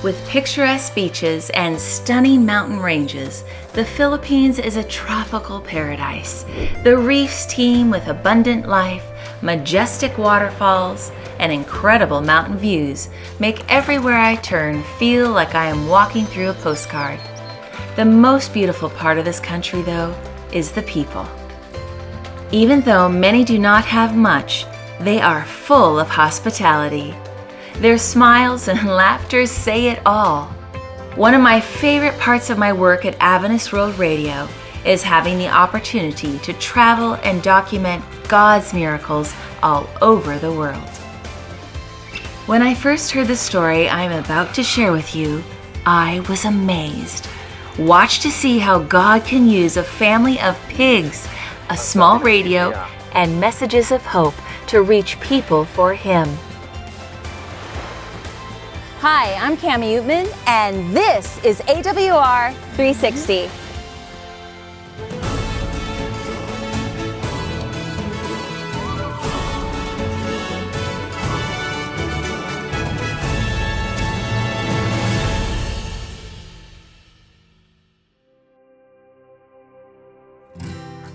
With picturesque beaches and stunning mountain ranges, the Philippines is a tropical paradise. The reefs teem with abundant life, majestic waterfalls, and incredible mountain views make everywhere I turn feel like I am walking through a postcard. The most beautiful part of this country, though, is the people. Even though many do not have much, they are full of hospitality. Their smiles and laughter say it all. One of my favorite parts of my work at Adventist World Radio is having the opportunity to travel and document God's miracles all over the world. When I first heard the story I'm about to share with you, I was amazed. Watch to see how God can use a family of pigs, a small radio, and messages of hope to reach people for Him. Hi, I'm Cami Utman, and this is AWR360.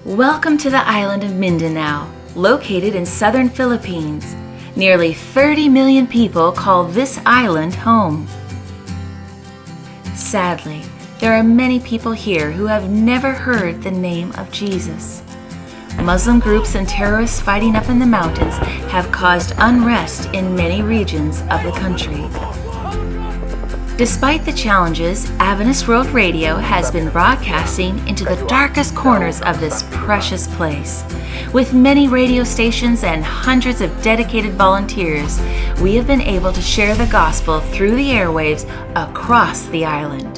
Welcome to the island of Mindanao, located in southern Philippines. Nearly 30 million people call this island home. Sadly, there are many people here who have never heard the name of Jesus. Muslim groups and terrorists fighting up in the mountains have caused unrest in many regions of the country. Despite the challenges, Adventist World Radio has been broadcasting into the darkest corners of this precious place. With many radio stations and hundreds of dedicated volunteers, we have been able to share the gospel through the airwaves across the island.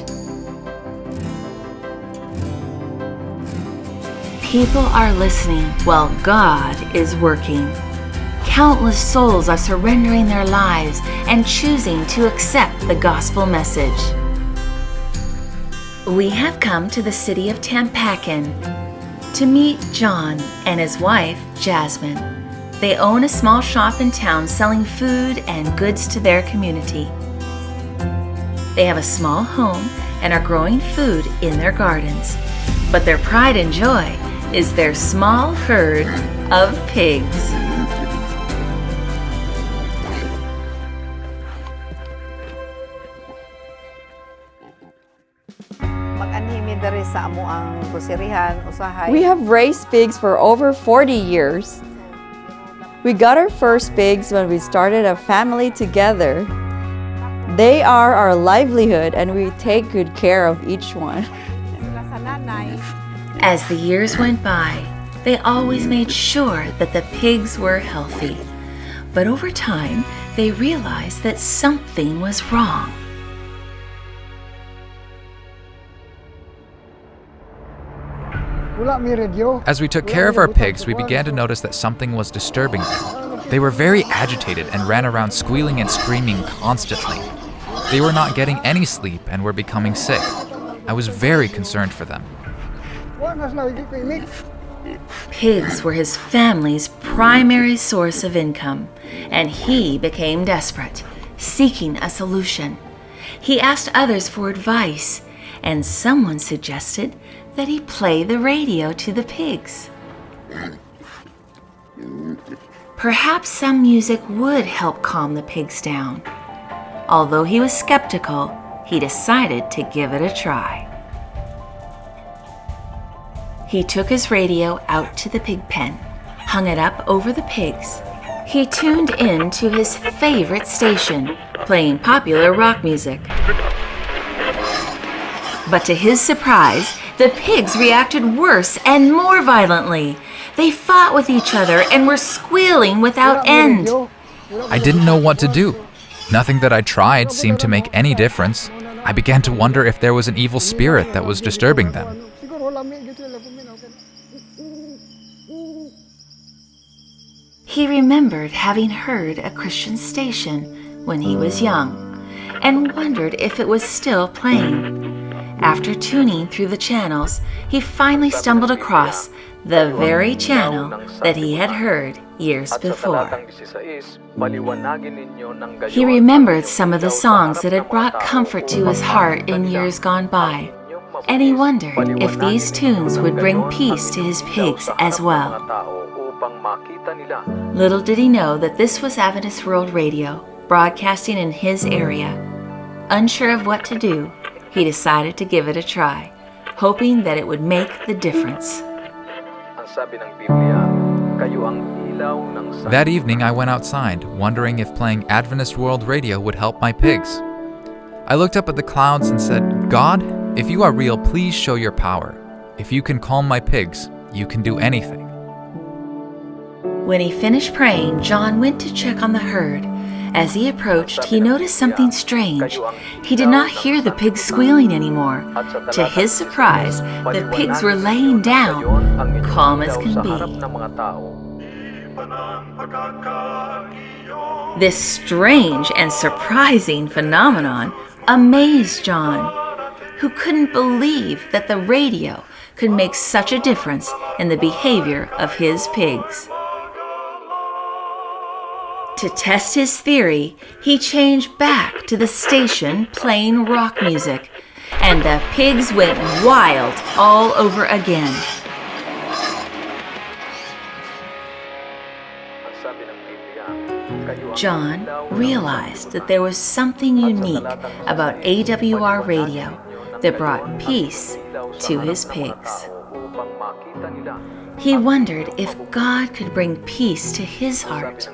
People are listening while God is working. Countless souls are surrendering their lives and choosing to accept the gospel message. We have come to the city of Tampakan to meet John and his wife, Jasmine. They own a small shop in town selling food and goods to their community. They have a small home and are growing food in their gardens. But their pride and joy is their small herd of pigs. We have raised pigs for over 40 years. We got our first pigs when we started a family together. They are our livelihood and we take good care of each one. As the years went by, they always made sure that the pigs were healthy. But over time, they realized that something was wrong. As we took care of our pigs, we began to notice that something was disturbing them. They were very agitated and ran around squealing and screaming constantly. They were not getting any sleep and were becoming sick. I was very concerned for them. Pigs were his family's primary source of income, and he became desperate, seeking a solution. He asked others for advice, and someone suggested that he play the radio to the pigs. Perhaps some music would help calm the pigs down. Although he was skeptical, he decided to give it a try. He took his radio out to the pig pen, hung it up over the pigs. He tuned in to his favorite station, playing popular rock music. But to his surprise, the pigs reacted worse and more violently. They fought with each other and were squealing without end. I didn't know what to do. Nothing that I tried seemed to make any difference. I began to wonder if there was an evil spirit that was disturbing them. He remembered having heard a Christian station when he was young and wondered if it was still playing. After tuning through the channels, he finally stumbled across the very channel that he had heard years before. He remembered some of the songs that had brought comfort to his heart in years gone by, and he wondered if these tunes would bring peace to his pigs as well. Little did he know that this was Adventist World Radio, broadcasting in his area. Unsure of what to do, he decided to give it a try, hoping that it would make the difference. That evening, I went outside, wondering if playing Adventist World Radio would help my pigs. I looked up at the clouds and said, "God, if you are real, please show your power. If you can calm my pigs, you can do anything." When he finished praying, John went to check on the herd. As he approached, he noticed something strange. He did not hear the pigs squealing anymore. To his surprise, the pigs were laying down, calm as can be. This strange and surprising phenomenon amazed John, who couldn't believe that the radio could make such a difference in the behavior of his pigs. To test his theory, he changed back to the station playing rock music, and the pigs went wild all over again. John realized that there was something unique about AWR radio that brought peace to his pigs. He wondered if God could bring peace to his heart,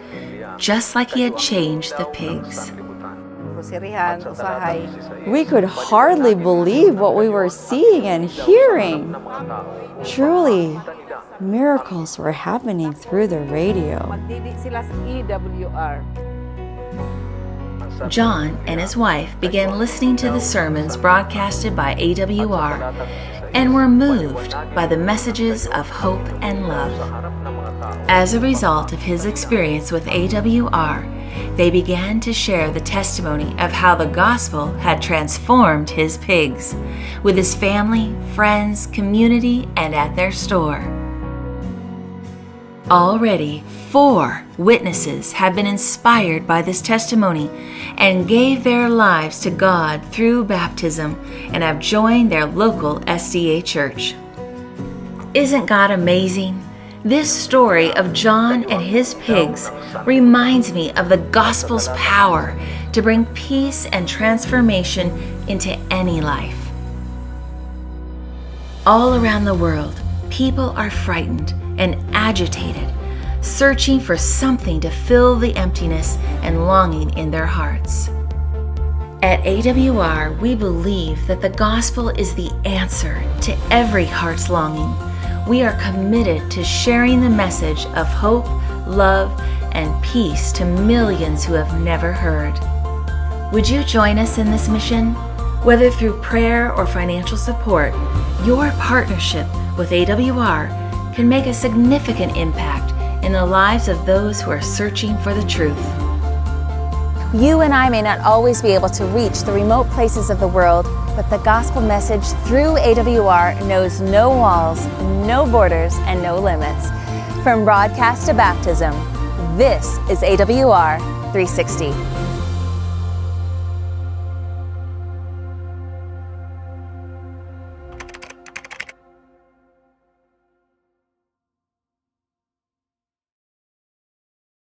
just like he had changed the pigs. We could hardly believe what we were seeing and hearing. Truly, miracles were happening through the radio. John and his wife began listening to the sermons broadcasted by AWR and were moved by the messages of hope and love. As a result of his experience with AWR, they began to share the testimony of how the gospel had transformed his pigs, with his family, friends, community, and at their store. Already, 4 witnesses have been inspired by this testimony and gave their lives to God through baptism and have joined their local SDA church. Isn't God amazing? This story of John and his pigs reminds me of the gospel's power to bring peace and transformation into any life. All around the world, people are frightened and agitated, searching for something to fill the emptiness and longing in their hearts. At AWR, we believe that the gospel is the answer to every heart's longing. We are committed to sharing the message of hope, love, and peace to millions who have never heard. Would you join us in this mission? Whether through prayer or financial support, your partnership with AWR can make a significant impact in the lives of those who are searching for the truth. You and I may not always be able to reach the remote places of the world, but the gospel message through AWR knows no walls, no borders, and no limits. From broadcast to baptism, this is AWR 360.